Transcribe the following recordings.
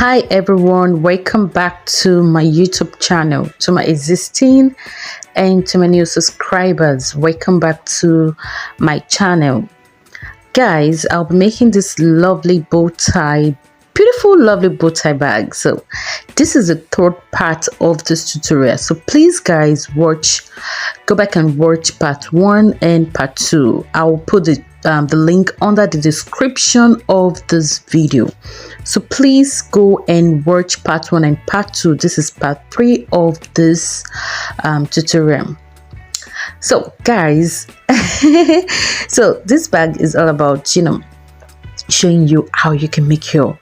Hi everyone, welcome back to my YouTube channel, to my existing and to my new subscribers. Welcome back to my channel. Guys, I'll be making this lovely bow tie, beautiful lovely bow tie bag. So this is the third part of this tutorial, so please guys go back and watch part 1 and part 2. I'll put the link under the description of this video, so please go and watch part 1 and part 2. This is part 3 of this tutorial. So guys, so this bag is all about showing you how you can make your,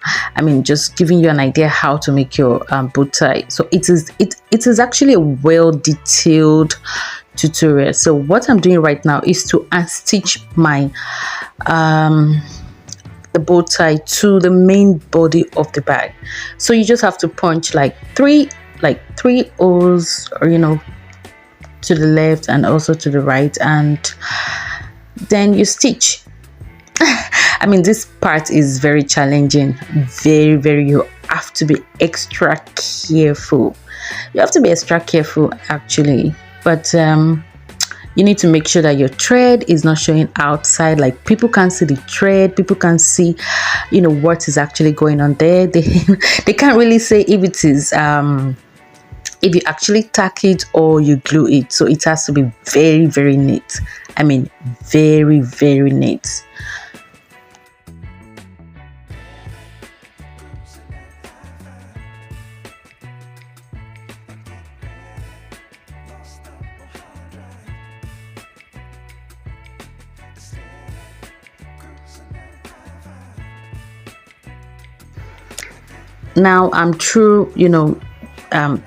just giving you an idea how to make your bow tie. So it is actually a well detailed tutorial. So what I'm doing right now is to unstitch my the bow tie to the main body of the bag. So you just have to punch like three holes, or to the left and also to the right, and then you stitch. This part is very challenging, very. You have to be extra careful. You have to be extra careful actually, but you need to make sure that your thread is not showing outside. Like, people can't see the thread, people can't see what is actually going on there. They can't really say if it is if you actually tack it or you glue it. So it has to be very neat. Very neat. Now I'm through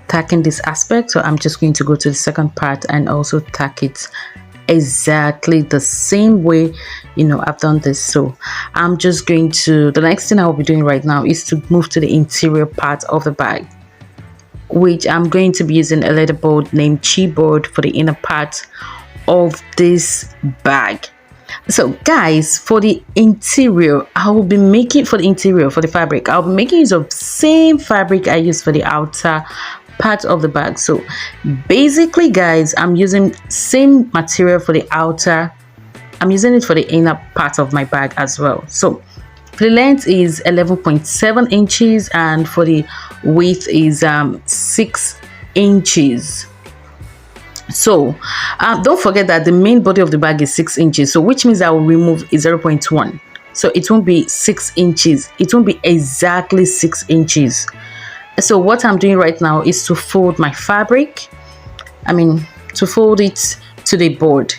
tacking this aspect, so I'm just going to go to the second part and also tack it exactly the same way I've done this. So I'm just going to, the next thing I'll be doing right now is to move to the interior part of the bag, which I'm going to be using a leather board named Khembuzz for the inner part of this bag. So guys, for the interior, I will be making, for the fabric, I'll be making use of same fabric I use for the outer part of the bag. So basically guys, I'm using same material for the outer, I'm using it for the inner part of my bag as well. So the length is 11.7 inches and for the width is 6 inches. So don't forget that the main body of the bag is 6 inches, so which means I will remove 0.1, so it won't be 6 inches, it won't be exactly 6 inches. So what I'm doing right now is to fold my fabric, to fold it to the board.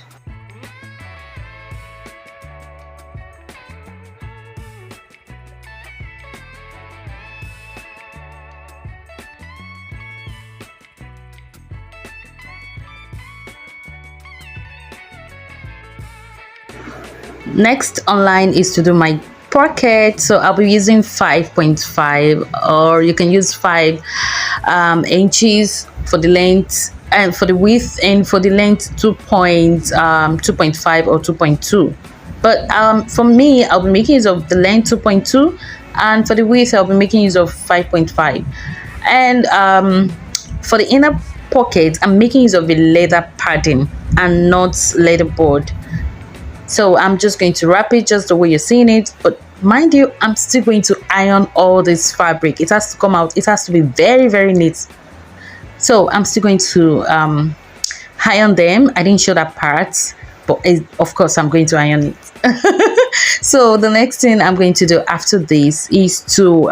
Next online is to do my pocket, so I'll be using 5.5, or you can use 5 inches for the length, and for the width, and for the length 2.5 or 2.2. But for me, I'll be making use of the length 2.2, and for the width I'll be making use of 5.5. And for the inner pocket, I'm making use of a leather padding and not leather board. So I'm just going to wrap it just the way you're seeing it, but mind you, I'm still going to iron all this fabric. It has to come out, it has to be very neat. So I'm still going to iron them. I didn't show that part, but of course I'm going to iron it. So the next thing I'm going to do after this is to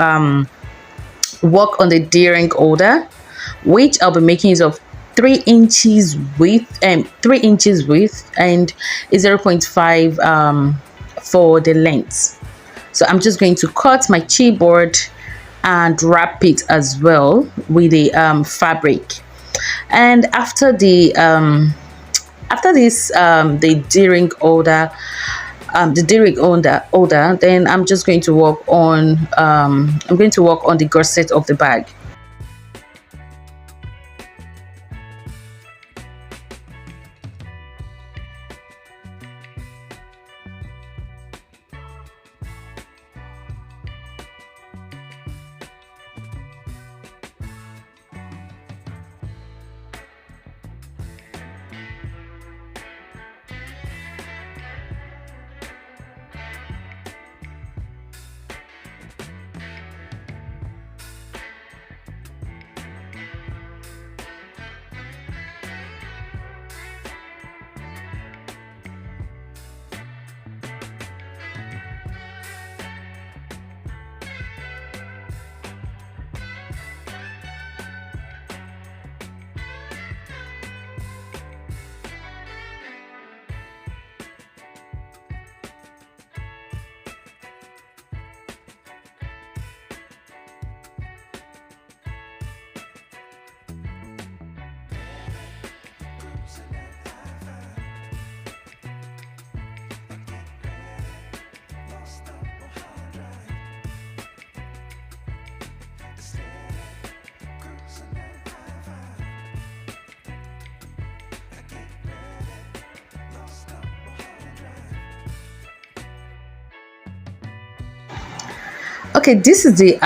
work on the D-ring holder, which I'll be making use of 3 inches width and 3 inches width and 0.5 for the length. So I'm just going to cut my chipboard and wrap it as well with the fabric. And after the the D-ring holder, then I'm just going to work on the gusset of the bag. Okay, this is the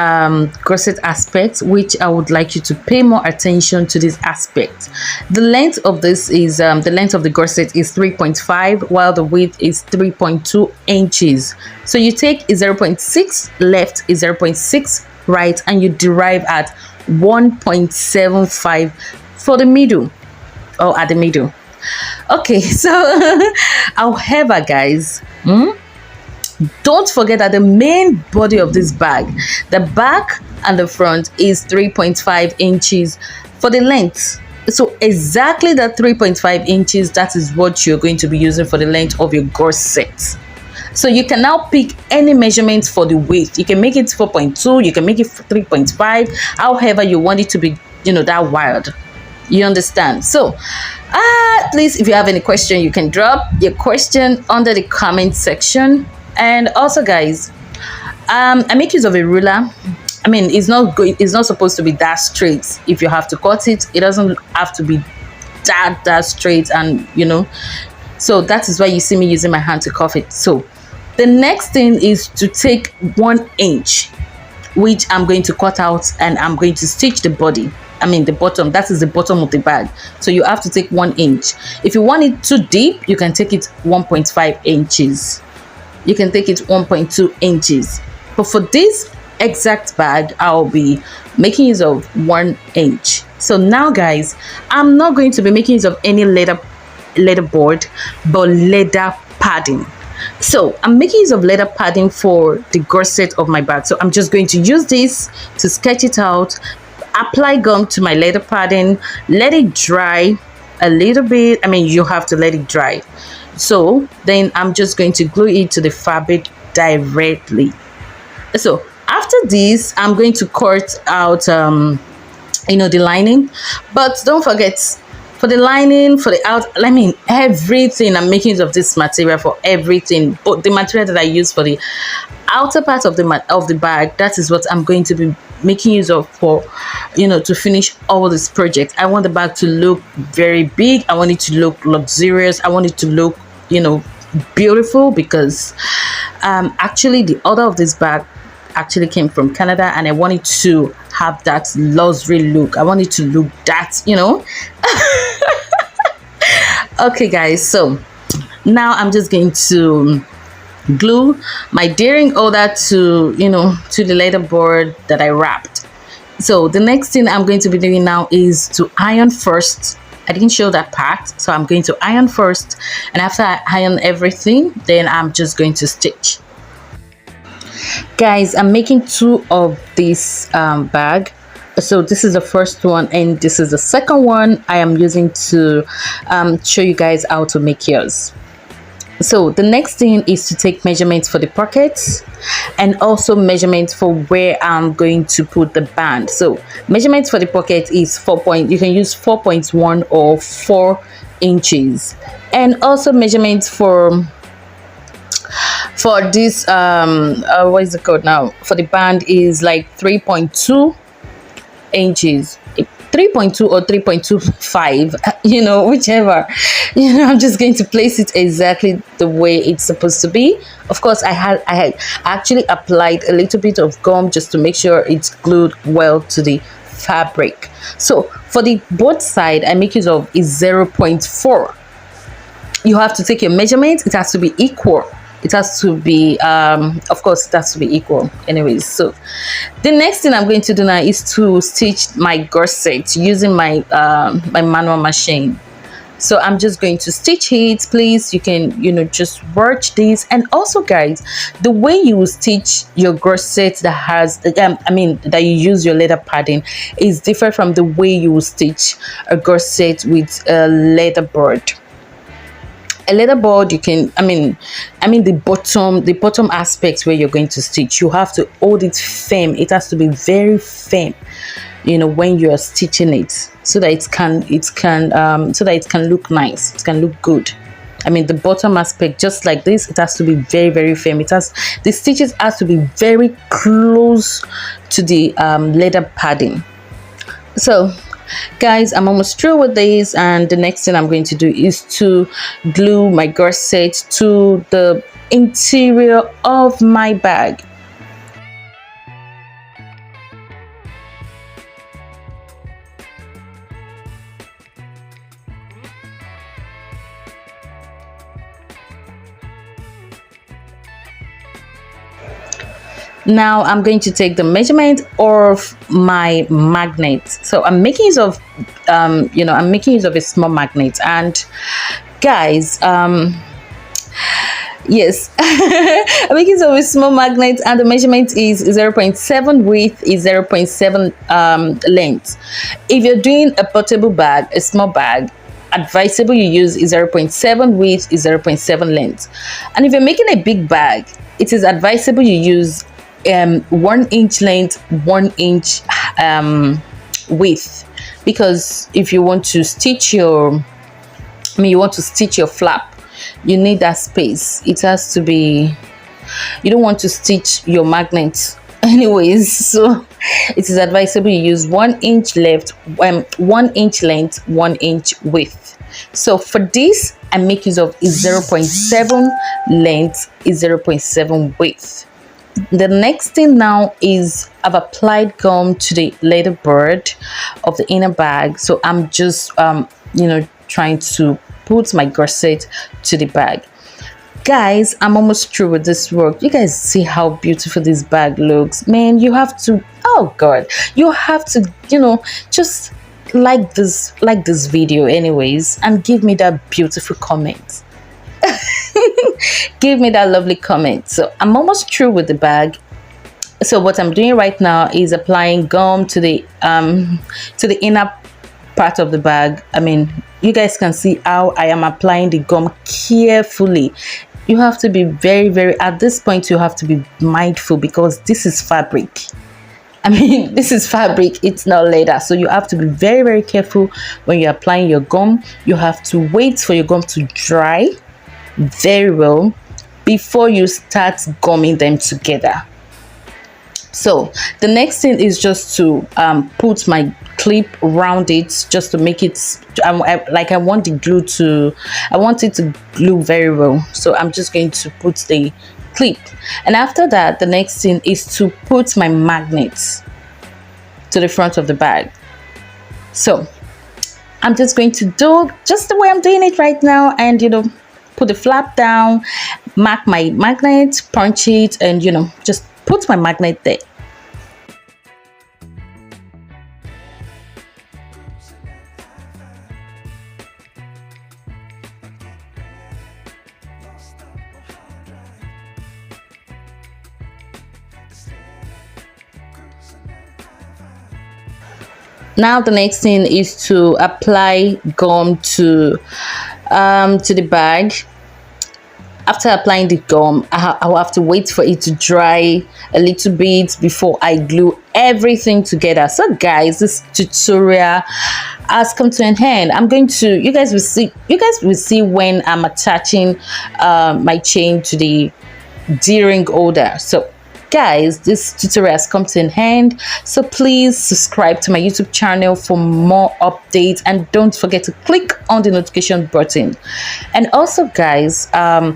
corset aspect, which I would like you to pay more attention to this aspect. The length of this is the length of the corset is 3.5, while the width is 3.2 inches. So you take a 0.6 left, a 0.6 right, and you derive at 1.75 for the middle, or at the middle. Okay, so however, guys, don't forget that the main body of this bag, the back and the front, is 3.5 inches for the length. So exactly that 3.5 inches, that is what you're going to be using for the length of your corset. So you can now pick any measurement for the width. You can make it 4.2, you can make it 3.5, however you want it to be, that wild. You understand? So please, if you have any question, you can drop your question under the comment section. And also, guys, I make use of a ruler. I mean, it's not supposed to be that straight. If you have to cut it, it doesn't have to be that straight, and so that is why you see me using my hand to cuff it. So the next thing is to take 1 inch, which I'm going to cut out, and I'm going to stitch the body. I mean the bottom, that is the bottom of the bag. So you have to take 1 inch. If you want it too deep, you can take it 1.5 inches. You can take it 1.2 inches. But for this exact bag, I'll be making use of 1 inch. So now, guys, I'm not going to be making use of any leather board, but leather padding. So I'm making use of leather padding for the corset of my bag. So I'm just going to use this to sketch it out, apply gum to my leather padding, let it dry a little bit. I mean, you have to let it dry. So then I'm just going to glue it to the fabric directly. So after this, I'm going to cut out the lining, but don't forget, for the lining, for the everything, I'm making use of this material for everything. But the material that I use for the outer part of the bag, that is what I'm going to be making use of for to finish all this project. I want the bag to look very big. I want it to look luxurious. I want it to look beautiful, because actually the order of this bag actually came from Canada, and I wanted to have that luxury look. I wanted to look that okay, guys, so now I'm just going to glue my D-ring order to the leather board that I wrapped. So the next thing I'm going to be doing now is to iron first. I didn't show that part, so I'm going to iron first, and after I iron everything, then I'm just going to stitch. Guys, I'm making 2 of this bag. So this is the first one, and this is the second one I am using to show you guys how to make yours. So the next thing is to take measurements for the pockets, and also measurements for where I'm going to put the band. So measurements for the pocket is you can use 4.1 or 4 inches, and also measurements for this what is it called now, for the band is like 3.2 inches, 3.2 or 3.25, whichever. I'm just going to place it exactly the way it's supposed to be. Of course, I had actually applied a little bit of gum just to make sure it's glued well to the fabric. So for the both side, I make use of is 0.4. You have to take your measurement. It has to be equal. It has to be of course it has to be equal anyways. So the next thing I'm going to do now is to stitch my corset using my my manual machine. So I'm just going to stitch it. Please, you can just watch this. And also, guys, the way you will stitch your corset that has that you use your leather padding is different from the way you will stitch a corset with a leather board. A leather board, you can the bottom aspects where you're going to stitch, you have to hold it firm. It has to be very firm when you're stitching it, so that it can look nice, it can look good. The bottom aspect, just like this, it has to be very, very firm. The stitches has to be very close to the leather padding. So guys, I'm almost through with this, and the next thing I'm going to do is to glue my corset to the interior of my bag. Now I'm going to take the measurement of my magnet. So I'm making use of I'm making use of a small magnet. And guys, yes, I'm making use of a small magnet, and the measurement is 0.7, width is 0.7 length. If you're doing a portable bag, a small bag, advisable you use is 0.7, width is 0.7 length. And if you're making a big bag, it is advisable you use 1 inch length, 1 inch width, because if you want to stitch your flap, you need that space. It has to be, you don't want to stitch your magnet anyways, so it is advisable you use 1 inch length, 1 inch length, 1 inch width. So for this, I make use of is 0.7 length, is 0.7 width. The next thing now is I've applied gum to the leather bird of the inner bag. So I'm just trying to put my gusset to the bag. Guys, I'm almost through with this work. You guys see how beautiful this bag looks. Man, you have to, oh god, you have to, just like this video anyways, and give me that beautiful comment. Give me that lovely comment. So I'm almost through with the bag. So what I'm doing right now is applying gum to the inner part of the bag. I mean, you guys can see how I am applying the gum carefully. You have to be very, at this point you have to be mindful, because this is fabric. I mean, this is fabric, it's not leather. So you have to be very careful when you're applying your gum. You have to wait for your gum to dry very well before you start gumming them together. So the next thing is just to put my clip around it, just to make it I want it to glue very well. So I'm just going to put the clip, and after that, the next thing is to put my magnets to the front of the bag. So I'm just going to do just the way I'm doing it right now, and put the flap down, mark my magnet, punch it, and just put my magnet there. Now the next thing is to apply gum to the bag. After applying the gum, I will have to wait for it to dry a little bit before I glue everything together. So guys, this tutorial has come to an end. You guys will see when I'm attaching my chain to the D-ring holder. So guys, this tutorial has come to an end, so please subscribe to my YouTube channel for more updates, and don't forget to click on the notification button. And also guys,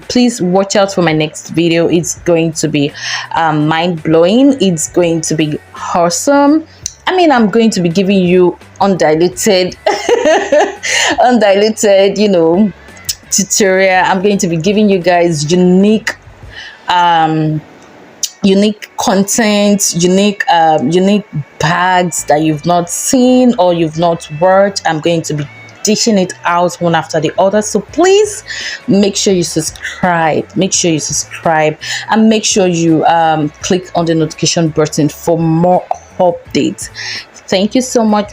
please watch out for my next video. It's going to be mind-blowing. It's going to be awesome. I mean, I'm going to be giving you undiluted tutorial. I'm going to be giving you guys unique content, unique bags that you've not seen or you've not worked. I'm going to be dishing it out one after the other. So please make sure you subscribe, and make sure you click on the notification button for more updates. Thank you so much.